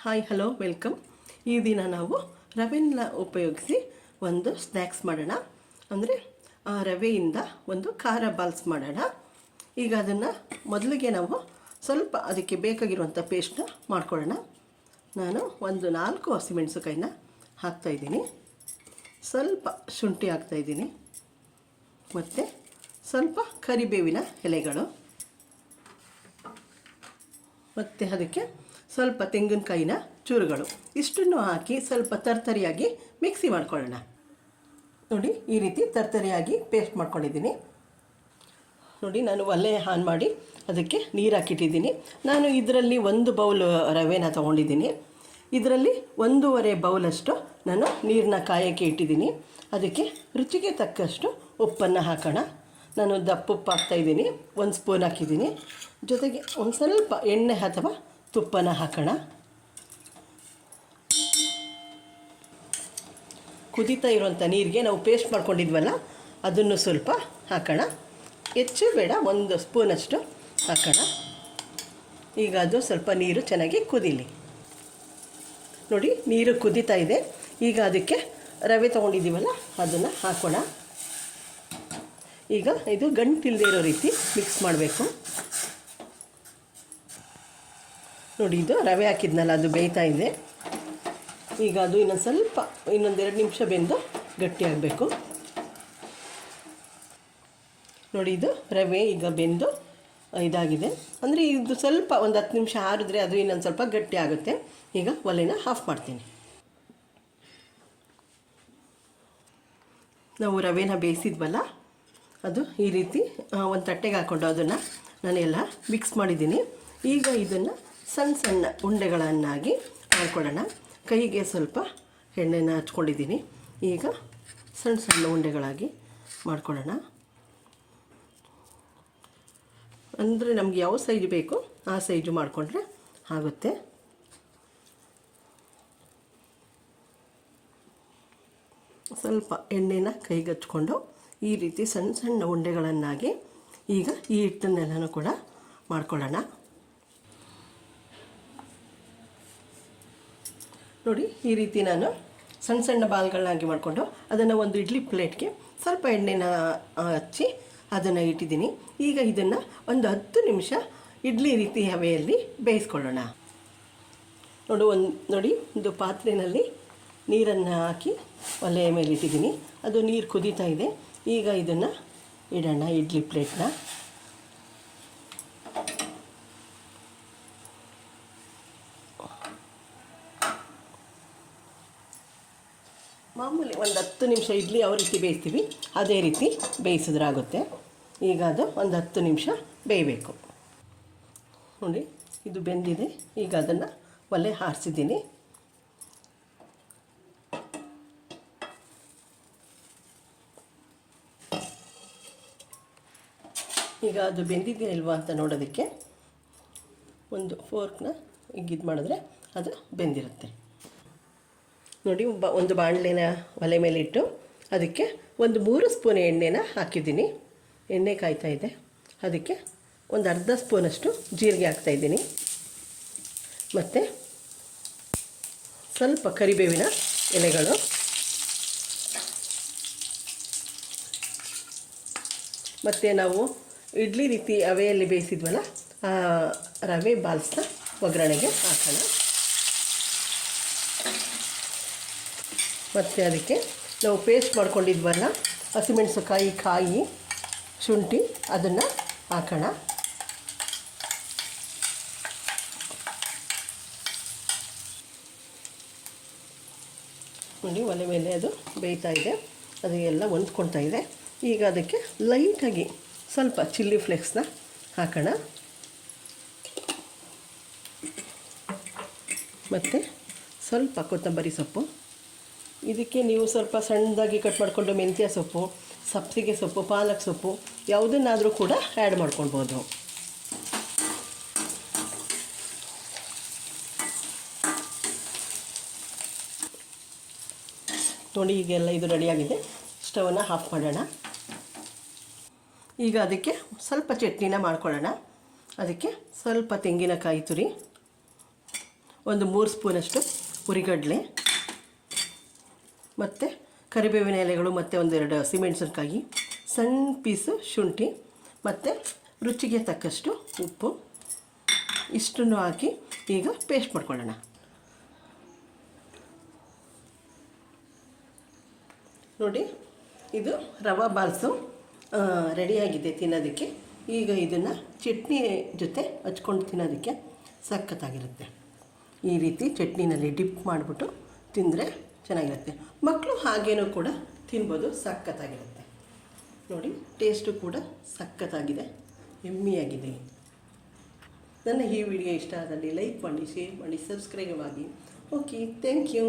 Hi hello welcome. ಈ ದಿನ ನಾವು ರವೆನ ಉಪಯೋಗಿಸಿ ಒಂದು ಸ್ನ್ಯಾಕ್ಸ್ ಮಾಡೋಣ. ಅಂದರೆ ರವೆಯಿಂದ ಒಂದು ಖಾರ ಬಾಲ್ಸ್ ಮಾಡೋಣ. ಈಗ ಅದನ್ನು ಮೊದಲಿಗೆ ನಾವು ಸ್ವಲ್ಪ ಅದಕ್ಕೆ ಬೇಕಾಗಿರುವಂಥ ಪೇಸ್ಟ್ನ ಮಾಡ್ಕೊಳ್ಳೋಣ. ನಾನು ಒಂದು 4 ಹಸಿಮೆಣಸುಕಾಯಿನ ಹಾಕ್ತಾಯಿದ್ದೀನಿ, ಸ್ವಲ್ಪ ಶುಂಠಿ ಹಾಕ್ತಾಯಿದ್ದೀನಿ, ಮತ್ತು ಸ್ವಲ್ಪ ಕರಿಬೇವಿನ ಎಲೆಗಳು, ಮತ್ತು ಅದಕ್ಕೆ ಸ್ವಲ್ಪ ತೆಂಗಿನಕಾಯಿನ ಚೂರುಗಳು, ಇಷ್ಟನ್ನು ಹಾಕಿ ಸ್ವಲ್ಪ ತರ್ತರಿಯಾಗಿ ಮಿಕ್ಸಿ ಮಾಡ್ಕೊಳ್ಳೋಣ. ನೋಡಿ, ಈ ರೀತಿ ತರ್ತರಿಯಾಗಿ ಪೇಸ್ಟ್ ಮಾಡ್ಕೊಂಡಿದ್ದೀನಿ. ನೋಡಿ, ನಾನು ಒಲೆ ಆನ್ ಮಾಡಿ ಅದಕ್ಕೆ ನೀರು ಹಾಕಿಟ್ಟಿದ್ದೀನಿ. ನಾನು ಇದರಲ್ಲಿ 1 ಬೌಲ್ ರವೆನ ತೊಗೊಂಡಿದ್ದೀನಿ. ಇದರಲ್ಲಿ 1.5 ಬೌಲಷ್ಟು ನಾನು ನೀರನ್ನ ಕಾಯೋಕ್ಕೆ ಇಟ್ಟಿದ್ದೀನಿ. ಅದಕ್ಕೆ ರುಚಿಗೆ ತಕ್ಕಷ್ಟು ಉಪ್ಪನ್ನು ಹಾಕೋಣ. ನಾನು ದಪ್ಪುಪ್ಪು ಹಾಕ್ತಾಯಿದ್ದೀನಿ, 1 ಸ್ಪೂನ್ ಹಾಕಿದ್ದೀನಿ. ಜೊತೆಗೆ ಒಂದು ಸ್ವಲ್ಪ ಎಣ್ಣೆ ಅಥವಾ ತುಪ್ಪನ ಹಾಕೋಣ. ಕುದೀತಾ ಇರುವಂಥ ನೀರಿಗೆ ನಾವು ಪೇಸ್ಟ್ ಮಾಡ್ಕೊಂಡಿದ್ವಲ್ಲ ಅದನ್ನು ಸ್ವಲ್ಪ ಹಾಕೋಣ. ಹೆಚ್ಚು ಬೇಡ, 1 ಸ್ಪೂನಷ್ಟು ಹಾಕೋಣ. ಈಗ ಅದು ಸ್ವಲ್ಪ ನೀರು ಚೆನ್ನಾಗಿ ಕುದೀಲಿ. ನೋಡಿ, ನೀರು ಕುದೀತಾ ಇದೆ. ಈಗ ಅದಕ್ಕೆ ರವೆ ತೊಗೊಂಡಿದ್ದೀವಲ್ಲ ಅದನ್ನು ಹಾಕೋಣ. ಈಗ ಇದು ಗಂಟಿಲ್ಲದೆ ಇರೋ ರೀತಿ ಮಿಕ್ಸ್ ಮಾಡಬೇಕು. ನೋಡಿ, ಇದು ರವೆ ಹಾಕಿದ್ನಲ್ಲ ಅದು ಬೇಯ್ತಾ ಇದೆ. ಈಗ ಅದು ಇನ್ನೊಂದು 2 ನಿಮಿಷ ಬೆಂದು ಗಟ್ಟಿಯಾಗಬೇಕು. ನೋಡಿ, ಇದು ರವೆ ಈಗ ಬೆಂದು ಇದಾಗಿದೆ. ಅಂದರೆ ಇದು ಸ್ವಲ್ಪ ಒಂದು 10 ನಿಮಿಷ ಆರಿದ್ರೆ ಅದು ಇನ್ನೊಂದು ಸ್ವಲ್ಪ ಗಟ್ಟಿ ಆಗುತ್ತೆ. ಈಗ ಒಲೆನ ಆಫ್ ಮಾಡ್ತೀನಿ. ನಾವು ರವೆನ ಬೇಯಿಸಿದ್ವಲ್ಲ ಅದು ಈ ರೀತಿ ಒಂದು ತಟ್ಟೆಗೆ ಹಾಕ್ಕೊಂಡು ಅದನ್ನು ನಾನೆಲ್ಲ ಮಿಕ್ಸ್ ಮಾಡಿದ್ದೀನಿ. ಈಗ ಇದನ್ನು ಸಣ್ಣ ಸಣ್ಣ ಉಂಡೆಗಳನ್ನಾಗಿ ಮಾಡ್ಕೊಳ್ಳೋಣ. ಕೈಗೆ ಸ್ವಲ್ಪ ಎಣ್ಣೆನ ಹಚ್ಕೊಂಡಿದ್ದೀನಿ. ಈಗ ಸಣ್ಣ ಸಣ್ಣ ಉಂಡೆಗಳಾಗಿ ಮಾಡ್ಕೊಳ್ಳೋಣ. ಅಂದರೆ ನಮಗೆ ಯಾವ ಸೈಜ್ ಬೇಕು ಆ ಸೈಜು ಮಾಡಿಕೊಂಡ್ರೆ ಆಗುತ್ತೆ. ಸ್ವಲ್ಪ ಎಣ್ಣೆನ ಕೈಗೆ ಹಚ್ಕೊಂಡು ಈ ರೀತಿ ಸಣ್ಣ ಸಣ್ಣ ಉಂಡೆಗಳನ್ನಾಗಿ ಈಗ ಈ ಹಿಟ್ಟನ್ನೆಲ್ಲನೂ ಕೂಡ ಮಾಡ್ಕೊಳ್ಳೋಣ. ನೋಡಿ, ಈ ರೀತಿ ನಾನು ಸಣ್ಣ ಸಣ್ಣ ಬಾಲ್ಗಳನ್ನಾಗಿ ಮಾಡಿಕೊಂಡು ಅದನ್ನು ಒಂದು ಇಡ್ಲಿ ಪ್ಲೇಟ್ಗೆ ಸ್ವಲ್ಪ ಎಣ್ಣೆನ ಹಚ್ಚಿ ಅದನ್ನು ಇಟ್ಟಿದ್ದೀನಿ. ಈಗ ಇದನ್ನು ಒಂದು 10 ನಿಮಿಷ ಇಡ್ಲಿ ರೀತಿ ಹವೆಯಲ್ಲಿ ಬೇಯಿಸ್ಕೊಳ್ಳೋಣ. ನೋಡಿ, ಒಂದು ಪಾತ್ರೆಯಲ್ಲಿ ನೀರನ್ನು ಹಾಕಿ ಒಲೆಯ ಮೇಲೆ ಇಟ್ಟಿದ್ದೀನಿ. ಅದು ನೀರು ಕುದೀತಾ ಇದೆ. ಈಗ ಇದನ್ನು ಇಡೋಣ ಇಡ್ಲಿ ಪ್ಲೇಟ್ನ. ಮಾಮೂಲಿ ಒಂದು 10 ನಿಮಿಷ ಇಡ್ಲಿ ಯಾವ ರೀತಿ ಬೇಯಿಸ್ತೀವಿ ಅದೇ ರೀತಿ ಬೇಯಿಸಿದ್ರಾಗುತ್ತೆ. ಈಗ ಅದು ಒಂದು 10 ನಿಮಿಷ ಬೇಯಬೇಕು. ನೋಡಿ, ಇದು ಬೆಂದಿದೆ. ಈಗ ಅದನ್ನು ಒಲೆ ಆರಿಸಿದ್ದೀನಿ. ಈಗ ಅದು ಬೆಂದಿದೆಯಾ ಇಲ್ವಾ ಅಂತ ನೋಡೋದಕ್ಕೆ ಒಂದು ಫೋರ್ಕ್ನ ಈಗ ಇದು ಮಾಡಿದ್ರೆ ಅದು ಬೆಂದಿರುತ್ತೆ. ನೋಡಿ, ಒಂದು ಬಾಣಲೆನ ಒಲೆ ಮೇಲೆ ಇಟ್ಟು ಅದಕ್ಕೆ ಒಂದು 3 ಸ್ಪೂನ್ ಎಣ್ಣೆನ ಹಾಕಿದ್ದೀನಿ. ಎಣ್ಣೆ ಕಾಯ್ತಾ ಇದೆ. ಅದಕ್ಕೆ ಒಂದು ಅರ್ಧ ಸ್ಪೂನಷ್ಟು ಜೀರಿಗೆ ಹಾಕ್ತಾಯಿದ್ದೀನಿ, ಮತ್ತು ಸ್ವಲ್ಪ ಕರಿಬೇವಿನ ಎಲೆಗಳು, ಮತ್ತು ನಾವು ಇಡ್ಲಿ ರೀತಿ ಹವೆಯಲ್ಲಿ ಬೇಯಿಸಿದ್ವಲ್ಲ ಆ ರವೆ ಬಾಲ್ಸ್ನ ಒಗ್ಗರಣೆಗೆ ಹಾಕೋಣ. ಮತ್ತು ಅದಕ್ಕೆ ನಾವು ಪೇಸ್ಟ್ ಮಾಡ್ಕೊಂಡಿದ್ವಲ್ಲ ಹಸಿಮೆಣಸುಕಾಯಿ, ಕಾಯಿ, ಶುಂಠಿ ಅದನ್ನು ಹಾಕೋಣ. ನೋಡಿ, ಒಲೆ ಮೇಲೆ ಅದು ಬೇಯ್ತಾ ಇದೆ. ಅದು ಎಲ್ಲ ಹೊಂದ್ಕೊಳ್ತಾ ಇದೆ. ಈಗ ಅದಕ್ಕೆ ಲೈಟಾಗಿ ಸ್ವಲ್ಪ ಚಿಲ್ಲಿ ಫ್ಲೇಕ್ಸ್ನ ಹಾಕೋಣ, ಮತ್ತು ಸ್ವಲ್ಪ ಕೊತ್ತಂಬರಿ ಸೊಪ್ಪು. ಇದಕ್ಕೆ ನೀವು ಸ್ವಲ್ಪ ಸಣ್ಣದಾಗಿ ಕಟ್ ಮಾಡಿಕೊಂಡು ಮೆಂತ್ಯ ಸೊಪ್ಪು, ಸಬ್ಸಿಗೆ ಸೊಪ್ಪು, ಪಾಲಕ್ ಸೊಪ್ಪು ಯಾವುದನ್ನಾದರೂ ಕೂಡ ಆ್ಯಡ್ ಮಾಡ್ಕೊಳ್ಬೋದು. ನೋಡಿ, ಈಗೆಲ್ಲ ಇದು ರೆಡಿಯಾಗಿದೆ. ಸ್ಟವನ್ನು ಆಫ್ ಮಾಡೋಣ. ಈಗ ಅದಕ್ಕೆ ಸ್ವಲ್ಪ ಚಟ್ನಿನ ಮಾಡ್ಕೊಳ್ಳೋಣ. ಅದಕ್ಕೆ ಸ್ವಲ್ಪ ತೆಂಗಿನಕಾಯಿ ತುರಿ, ಒಂದು 3 ಸ್ಪೂನಷ್ಟು ಹುರಿಗಡಲೆ ಮತ್ತು ಕರಿಬೇವಿನ ಎಲೆಗಳು ಮತ್ತು ಒಂದೆರಡು ಹಸಿಮೆಣಸಿನಕಾಯಿ, ಸಣ್ಣ ಪೀಸು ಶುಂಠಿ ಮತ್ತು ರುಚಿಗೆ ತಕ್ಕಷ್ಟು ಉಪ್ಪು ಇಷ್ಟನ್ನು ಹಾಕಿ ಈಗ ಪೇಸ್ಟ್ ಮಾಡ್ಕೊಳ್ಳೋಣ. ನೋಡಿ, ಇದು ರವಾ ಬಾಲ್ಸು ರೆಡಿಯಾಗಿದೆ ತಿನ್ನೋದಕ್ಕೆ. ಈಗ ಇದನ್ನು ಚಟ್ನಿ ಜೊತೆ ಹಚ್ಕೊಂಡು ತಿನ್ನೋದಕ್ಕೆ ಸಖತ್ತಾಗಿರುತ್ತೆ. ಈ ರೀತಿ ಚಟ್ನಿನಲ್ಲಿ ಡಿಪ್ ಮಾಡಿಬಿಟ್ಟು ತಿಂದರೆ ಚೆನ್ನಾಗಿರುತ್ತೆ. ಮಕ್ಕಳು ಹಾಗೇನೂ ಕೂಡ ತಿನ್ಬೋದು, ಸಖತ್ತಾಗಿರುತ್ತೆ. ನೋಡಿ, ಟೇಸ್ಟು ಕೂಡ ಸಖತ್ತಾಗಿದೆ, ಯಮ್ಮಿಯಾಗಿದೆ. ನನ್ನ ಈ ವಿಡಿಯೋ ಇಷ್ಟ ಆದಲ್ಲಿ ಲೈಕ್ ಮಾಡಿ, ಶೇರ್ ಮಾಡಿ, ಸಬ್ಸ್ಕ್ರೈಬ್ ಆಗಿ. Okay, thank you.